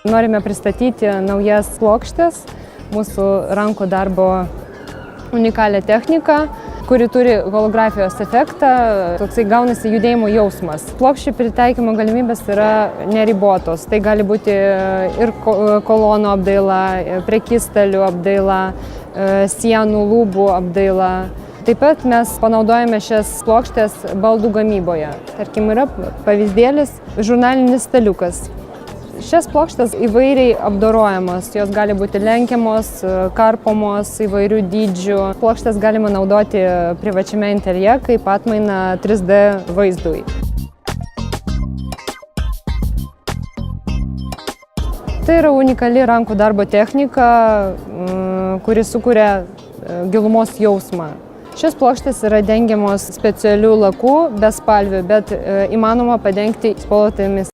Norime pristatyti naujas plokštes, mūsų rankų darbo unikalią techniką, kuri turi holografijos efektą, toksai gaunasi judėjimo jausmas. Plokščių pritaikymo galimybės yra neribotos. Tai gali būti ir kolonų apdaila, prekystalių apdaila, sienų, lubų apdaila. Taip pat mes panaudojame šias plokštes baldų gamyboje. Tarkim, yra pavyzdėlis žurnalinis staliukas. Šias plokštės įvairiai apdorojamos, jos gali būti lenkiamos, karpomos įvairių dydžių. Plokštės galima naudoti privačiame interjere kaip atmaina 3D vaizdui. Tai yra unikali rankų darbo technika, kuri sukuria gilumos jausmą. Šios plokštės yra dengiamos specialiu laku, be spalvių, bet įmanoma padengti spalvotomis